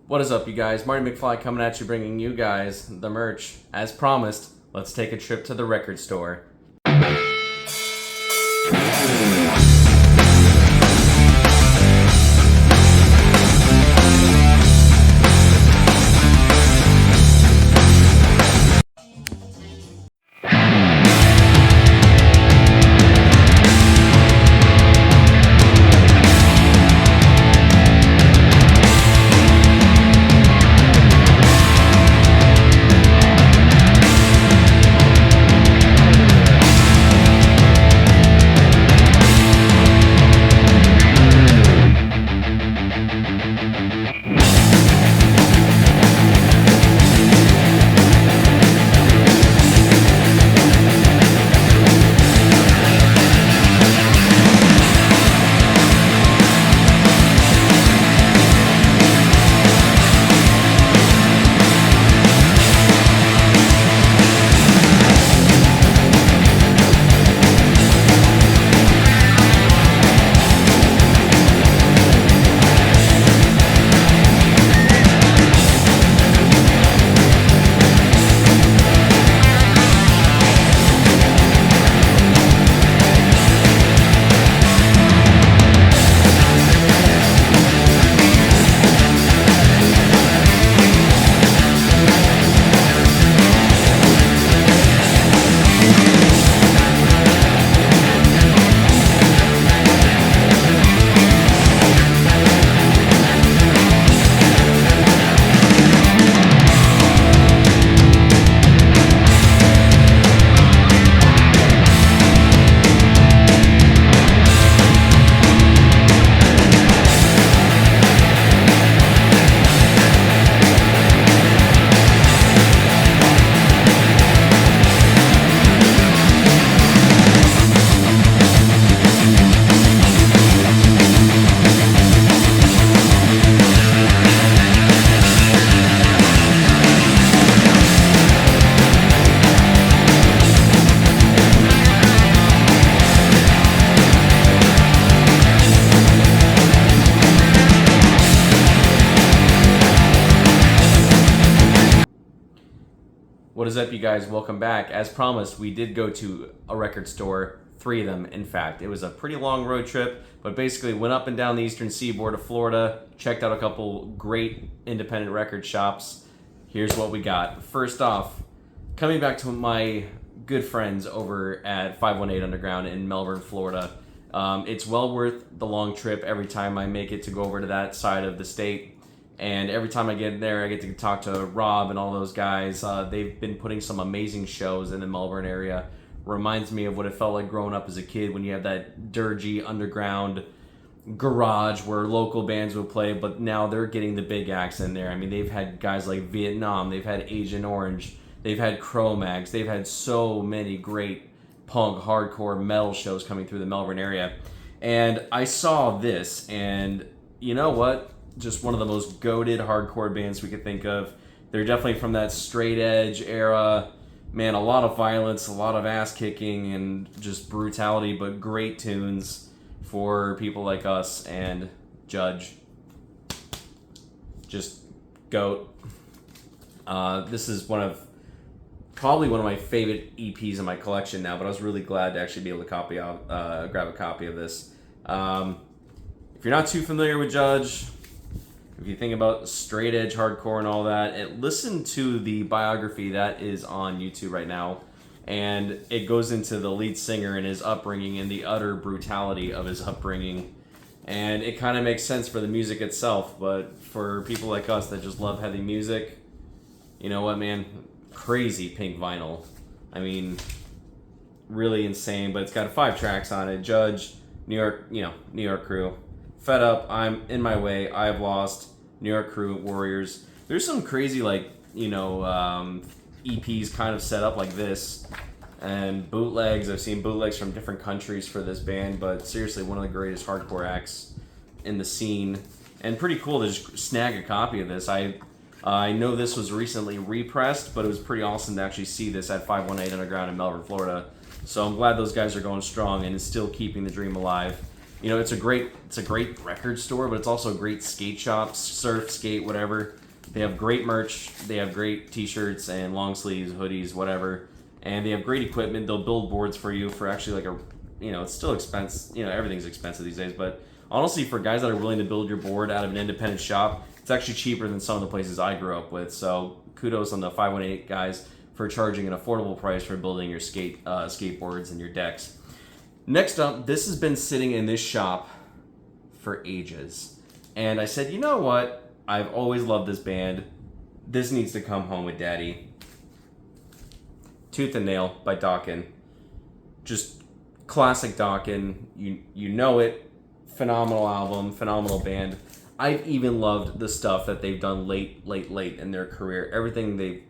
What is up, you guys? Marty McFly coming at you, bringing you guys the merch. As promised, let's take a trip to the record store. What is up, you guys? Welcome back. As promised, we did go to a record store, 3 of them, in fact. It was a pretty long road trip, but basically went up and down the eastern seaboard of Florida, checked out a couple great independent record shops. Here's what we got. First off, coming back to my good friends over at 518 Underground in Melbourne, Florida. It's well worth the long trip every time I make it to go over to that side of the state. And every time I get there, I get to talk to Rob and all those guys. They've been putting some amazing shows in the Melbourne area. Reminds me of what it felt like growing up as a kid when you have that dirgy underground garage where local bands would play, but now they're getting the big acts in there. I mean, they've had guys like Vietnam, they've had Agent Orange, they've had Cro-Mags, they've had so many great punk, hardcore, metal shows coming through the Melbourne area. And I saw this, and you know what? Just one of the most goated hardcore bands we could think of. They're definitely from that straight edge era. Man, a lot of violence, a lot of ass kicking, and just brutality, but great tunes for people like us and Judge. Just goat. This is probably one of my favorite EPs in my collection now, but I was really glad to actually be able to grab a copy of this. If you're not too familiar with Judge, if you think about straight edge hardcore and all that, and listen to the biography that is on YouTube right now, and it goes into the lead singer and his upbringing and the utter brutality of his upbringing, and it kind of makes sense for the music itself. But for people like us that just love heavy music, you know what, man? Crazy pink vinyl. I mean, really insane. But it's got 5 tracks on it. Judge, New York Crew, Fed Up, I'm In My Way, I've Lost, New York Crew, Warriors. There's some crazy EPs kind of set up like this, and bootlegs. I've seen bootlegs from different countries for this band, but seriously, one of the greatest hardcore acts in the scene, and pretty cool to just snag a copy of this. I know this was recently repressed, but it was pretty awesome to actually see this at 518 Underground in Melbourne, Florida. So I'm glad those guys are going strong and still keeping the dream alive. You know, it's a great record store, but it's also a great skate shop, surf, skate, whatever. They have great merch. They have great t-shirts and long sleeves, hoodies, whatever. And they have great equipment. They'll build boards for you for actually like a, you know, it's still expensive. You know, everything's expensive these days, but honestly, for guys that are willing to build your board out of an independent shop, it's actually cheaper than some of the places I grew up with. So kudos on the 518 guys for charging an affordable price for building your skateboards and your decks. Next up, this has been sitting in this shop for ages. And I said, you know what? I've always loved this band. This needs to come home with Daddy. Tooth and Nail by Dokken. Just classic Dokken. You know it. Phenomenal album, phenomenal band. I've even loved the stuff that they've done late in their career. Everything they've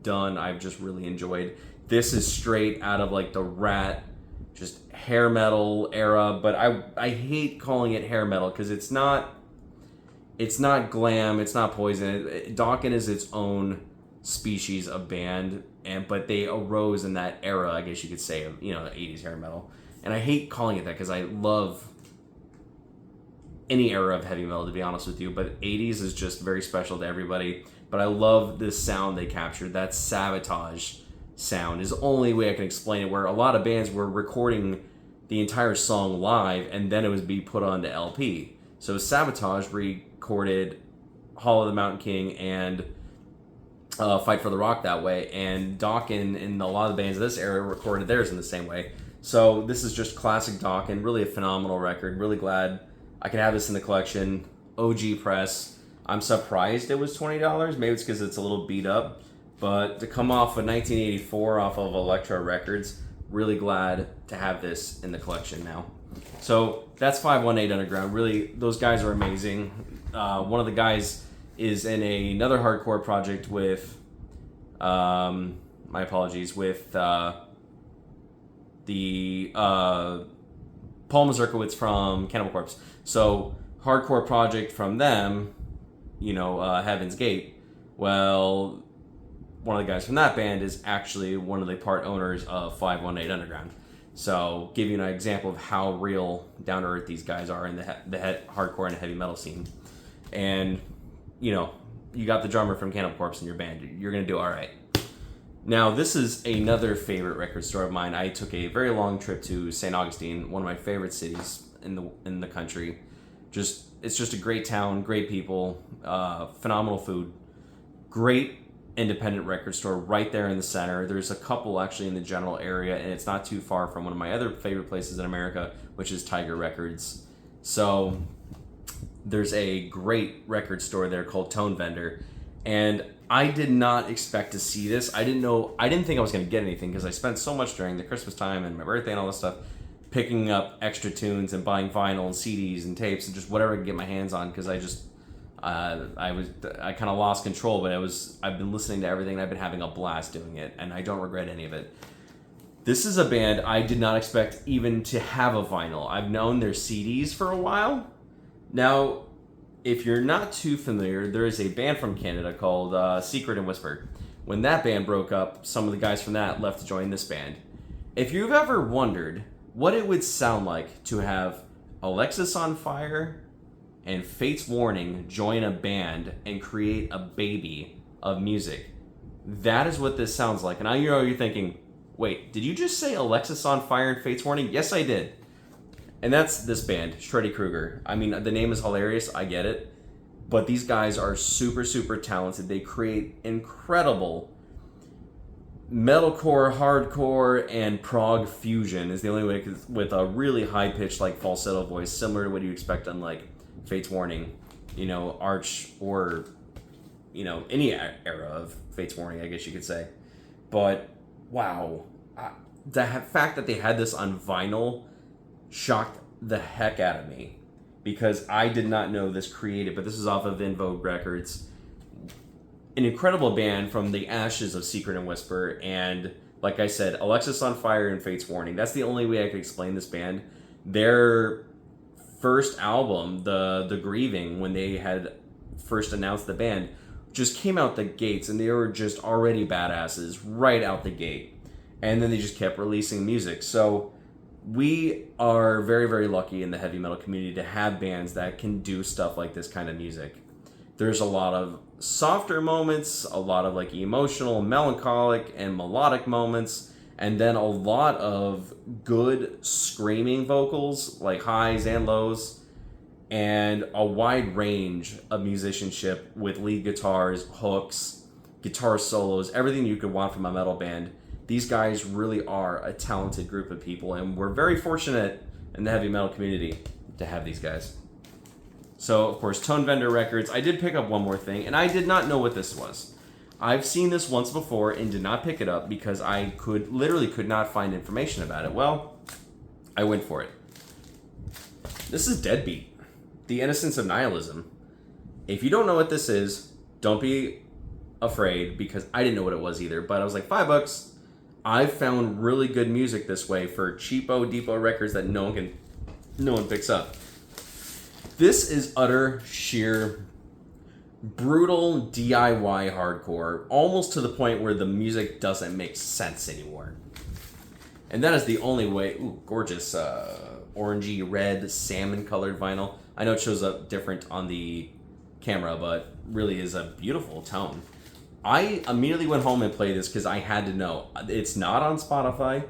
done, I've just really enjoyed. This is straight out of like the Rat, just hair metal era, but I hate calling it hair metal because it's not glam, it's not Poison. Dokken is its own species of band, but they arose in that era, I guess you could say, of, you know, the 80s hair metal. And I hate calling it that because I love any era of heavy metal, to be honest with you, but 80s is just very special to everybody. But I love this sound they captured. That Sabotage sound is the only way I can explain it, where a lot of bands were recording the entire song live and then it was being put onto LP. So Sabotage recorded Hall of the Mountain King and Fight for the Rock that way, and Dokken and a lot of the bands of this era recorded theirs in the same way. So this is just classic Dokken, really a phenomenal record. Really glad I can have this in the collection. OG press. I'm surprised it was $20. Maybe it's because it's a little beat up. But to come off of 1984 off of Elektra Records, really glad to have this in the collection now. So that's 518 Underground. Really, those guys are amazing. One of the guys is in another hardcore project with, my apologies, with the Paul Mazurkiewicz from Cannibal Corpse. So hardcore project from them, you know, Heaven's Gate. Well, one of the guys from that band is actually one of the part owners of 518 Underground. So give you an example of how real, down to earth these guys are in the hardcore and heavy metal scene. And, you know, you got the drummer from Cannibal Corpse in your band. You're going to do all right. Now, this is another favorite record store of mine. I took a very long trip to St. Augustine, one of my favorite cities in the country. It's just a great town, great people, phenomenal food, great independent record store right there in the center. There's a couple actually in the general area, and it's not too far from one of my other favorite places in America, which is Tiger Records. So there's a great record store there called Tonevendor, and I did not expect to see this. I didn't think I was going to get anything because I spent so much during the Christmas time and my birthday and all this stuff picking up extra tunes and buying vinyl and CDs and tapes and just whatever I could get my hands on, because I kind of lost control, but I've been listening to everything and I've been having a blast doing it, and I don't regret any of it. This is a band I did not expect even to have a vinyl. I've known their CDs for a while. Now, if you're not too familiar, there is a band from Canada called Secret and Whisper. When that band broke up, some of the guys from that left to join this band. If you've ever wondered what it would sound like to have Alexis on Fire and Fate's Warning join a band and create a baby of music, that is what this sounds like. And I know you're thinking, wait, did you just say Alexis on Fire and Fate's Warning? Yes, I did. And that's this band, Shreddy Krueger. I mean, the name is hilarious, I get it. But these guys are super, super talented. They create incredible metalcore, hardcore, and prog fusion is the only way, with a really high-pitched, like, falsetto voice, similar to what you expect on, like, Fate's Warning, you know, Arch, or, you know, any era of Fate's Warning, I guess you could say. But, wow. The fact that they had this on vinyl shocked the heck out of me, because I did not know this created, but this is off of In Vogue Records. An incredible band from the ashes of Secret and Whisper, and like I said, Alexis on Fire and Fate's Warning. That's the only way I could explain this band. Their first album, The Grieving, when they had first announced the band, just came out the gates, and they were just already badasses right out the gate. And then they just kept releasing music. So we are very, very lucky in the heavy metal community to have bands that can do stuff like this kind of music. There's a lot of softer moments, a lot of like emotional, melancholic, and melodic moments, and then a lot of good screaming vocals, like highs and lows, and a wide range of musicianship with lead guitars, hooks, guitar solos, everything you could want from a metal band. These guys really are a talented group of people, and we're very fortunate in the heavy metal community to have these guys. So, of course, Tonevendor Records. I did pick up one more thing, and I did not know what this was. I've seen this once before and did not pick it up because I literally could not find information about it. Well, I went for it. This is Deadbeat, The Innocence of Nihilism. If you don't know what this is, don't be afraid, because I didn't know what it was either, but I was like, $5. I've found really good music this way for cheapo depot records that no one picks up. This is utter sheer brutal DIY hardcore, almost to the point where the music doesn't make sense anymore. And that is the only way. Ooh, gorgeous orangey red salmon colored vinyl. I know it shows up different on the camera, but really is a beautiful tone. I immediately went home and played this because I had to know. It's not on Spotify.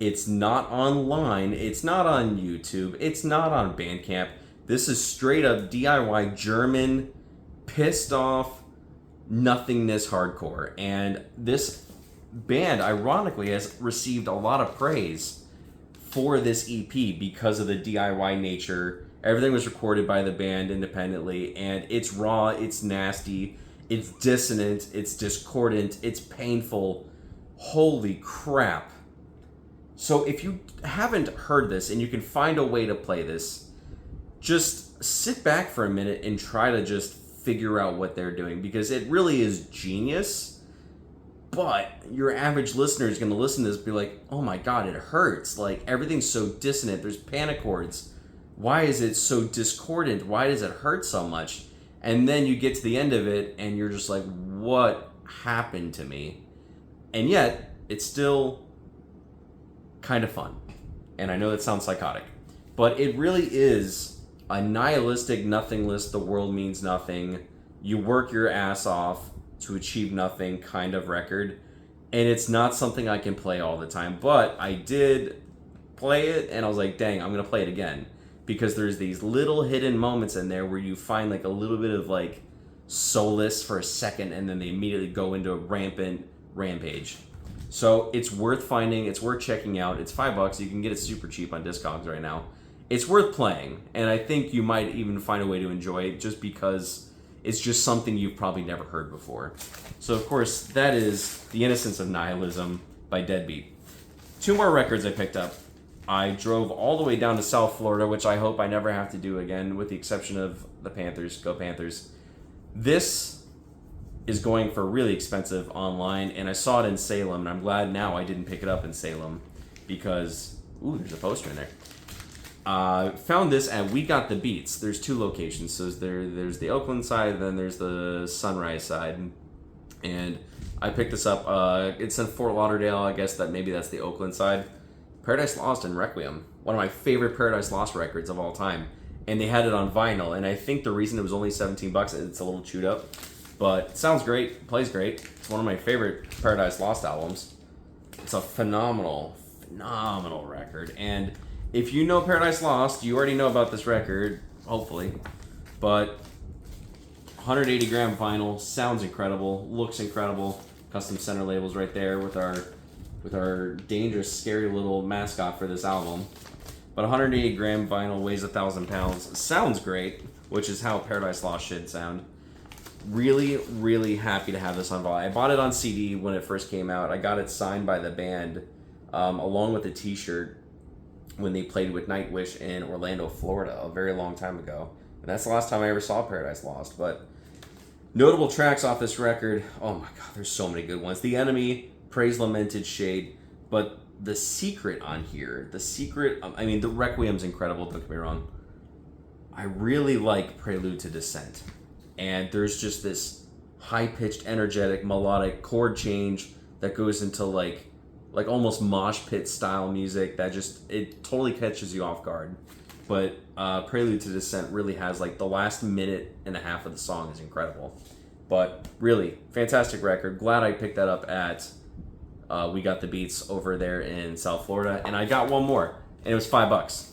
It's not online. It's not on YouTube. It's not on Bandcamp. This is straight up DIY German, pissed off, nothingness hardcore. And this band, ironically, has received a lot of praise for this EP because of the DIY nature. Everything was recorded by the band independently, and it's raw, it's nasty, it's dissonant, it's discordant, it's painful. Holy crap. So if you haven't heard this and you can find a way to play this, just sit back for a minute and try to just figure out what they're doing, because it really is genius. But your average listener is going to listen to this and be like, oh my god, it hurts. Like, everything's so dissonant. There's pentacords. Why is it so discordant? Why does it hurt so much? And then you get to the end of it and you're just like, what happened to me? And yet, it's still kind of fun. And I know that sounds psychotic, but it really is a nihilistic, nothingless, the world means nothing, you work your ass off to achieve nothing kind of record. And it's not something I can play all the time, but I did play it and I was like, dang, I'm going to play it again. Because there's these little hidden moments in there where you find like a little bit of like solace for a second, and then they immediately go into a rampant rampage. So it's worth finding, it's worth checking out. It's $5. You can get it super cheap on Discogs right now. It's worth playing, and I think you might even find a way to enjoy it just because it's just something you've probably never heard before. So of course, that is The Innocence of Nihilism by Deadbeat. 2 more records I picked up. I drove all the way down to South Florida, which I hope I never have to do again, with the exception of the Panthers. Go Panthers. This is going for really expensive online, and I saw it in Salem, and I'm glad now I didn't pick it up in Salem because, ooh, there's a poster in there. Found this at We Got the Beats. There's 2 locations. So there's the Oakland side, then there's the Sunrise side. And I picked this up. It's in Fort Lauderdale. I guess maybe that's the Oakland side. Paradise Lost and Requiem, one of my favorite Paradise Lost records of all time. And they had it on vinyl, and I think the reason it was only $17 is it's a little chewed up. But it sounds great, plays great. It's one of my favorite Paradise Lost albums. It's a phenomenal record. And if you know Paradise Lost, you already know about this record, hopefully. But 180 gram vinyl, sounds incredible, looks incredible. Custom center labels right there with our dangerous, scary little mascot for this album. But 180 gram vinyl, weighs 1,000 pounds, sounds great, which is how Paradise Lost should sound. Really, really happy to have this on vinyl. I bought it on CD when it first came out. I got it signed by the band, along with a t-shirt, when they played with Nightwish in Orlando, Florida, a very long time ago. And that's the last time I ever saw Paradise Lost. But notable tracks off this record, oh my god, there's so many good ones. The Enemy, Praise Lamented Shade, but the Secret on here, the Requiem's incredible, don't get me wrong. I really like Prelude to Descent. And there's just this high-pitched, energetic, melodic chord change that goes into like like almost mosh pit style music that just, it totally catches you off guard. But Prelude to Descent really has, like, the last minute and a half of the song is incredible. But really, fantastic record. Glad I picked that up at We Got the Beats over there in South Florida. And I got one more, and it was $5.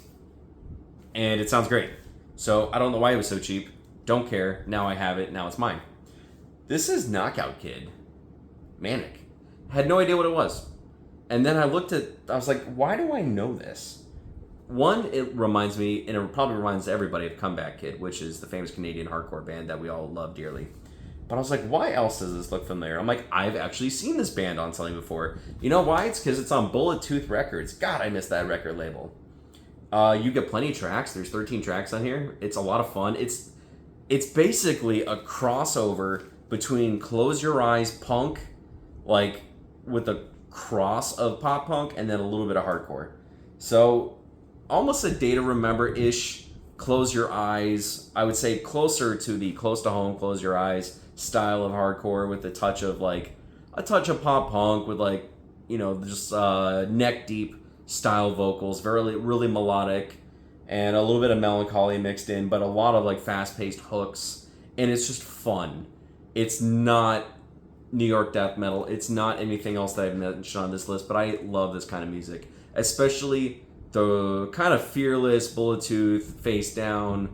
And it sounds great. So I don't know why it was so cheap. Don't care. Now I have it. Now it's mine. This is Knockout Kid. Manic. Had no idea what it was. And then I was like, why do I know this? One, it reminds me, and it probably reminds everybody of Comeback Kid, which is the famous Canadian hardcore band that we all love dearly. But I was like, why else does this look familiar? I'm like, I've actually seen this band on something before. You know why? It's because it's on Bullet Tooth Records. God, I miss that record label. You get plenty of tracks. There's 13 tracks on here. It's a lot of fun. It's basically a crossover between Close Your Eyes punk, like with a cross of pop punk, and then a little bit of hardcore. So almost a Day to Remember-ish Close Your Eyes. I would say closer to the Close to Home, Close Your Eyes style of hardcore with a touch of pop punk with, like, you know, just neck deep style vocals, really melodic, and a little bit of melancholy mixed in, but a lot of, like, fast-paced hooks, and it's just fun. It's not New York death metal. It's not anything else that I've mentioned on this list, but I love this kind of music, especially the kind of fearless Bullet Tooth, Face Down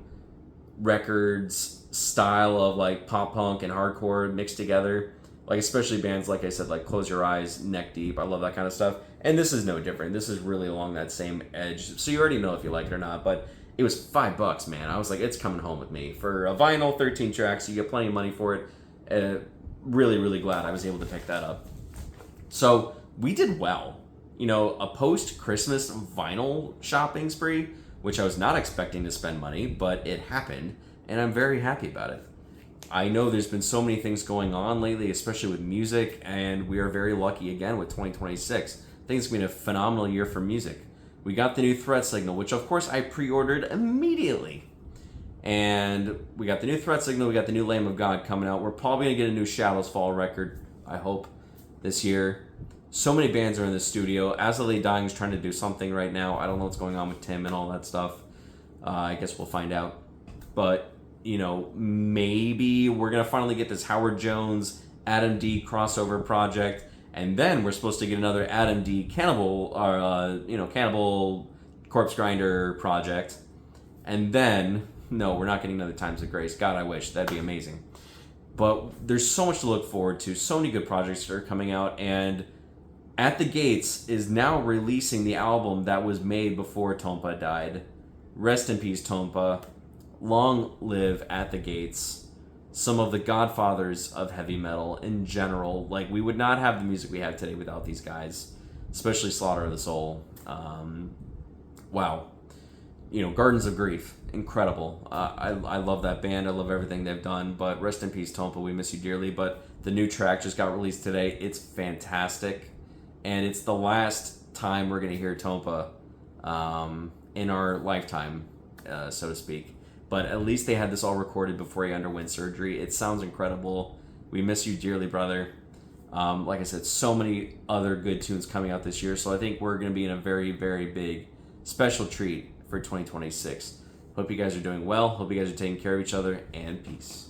records style of, like, pop punk and hardcore mixed together. Like, especially bands, like I said, like Close Your Eyes, Neck Deep. I love that kind of stuff. And this is no different. This is really along that same edge. So you already know if you like it or not, but it was $5, man. I was like, it's coming home with me. For a vinyl, 13 tracks, you get plenty of money for it. Really, really glad I was able to pick that up. So we did well. You know, a post-Christmas vinyl shopping spree, which I was not expecting to spend money, but it happened, and I'm very happy about it. I know there's been so many things going on lately, especially with music, and we are very lucky again with 2026. I think it's going to be a phenomenal year for music. We got the new Threat Signal, which of course I pre-ordered immediately. And we got the new Threat Signal, we got the new Lamb of God coming out. We're probably going to get a new Shadows Fall record, I hope, this year. So many bands are in the studio. As I Lay Dying is trying to do something right now. I don't know what's going on with Tim and all that stuff. I guess we'll find out. But, you know, maybe we're going to finally get this Howard Jones, Adam D crossover project. And then we're supposed to get another Adam D Cannibal Corpse Grinder project. And then, no, we're not getting another Times of Grace. God, I wish. That'd be amazing. But there's so much to look forward to. So many good projects that are coming out. And At the Gates is now releasing the album that was made before Tompa died. Rest in peace, Tompa. Long live At the Gates. Some of the godfathers of heavy metal in general. Like, we would not have the music we have today without these guys. Especially Slaughter of the Soul. Wow. You know, Gardens of Grief. Incredible. I love that band. I love everything they've done. But rest in peace, Tompa. We miss you dearly. But the new track just got released today. It's fantastic. And it's the last time we're going to hear Tompa in our lifetime, so to speak. But at least they had this all recorded before he underwent surgery. It sounds incredible. We miss you dearly, brother. Like I said, so many other good tunes coming out this year. So I think we're going to be in a very, very big special treat for 2026. Hope you guys are doing well. Hope you guys are taking care of each other. And peace.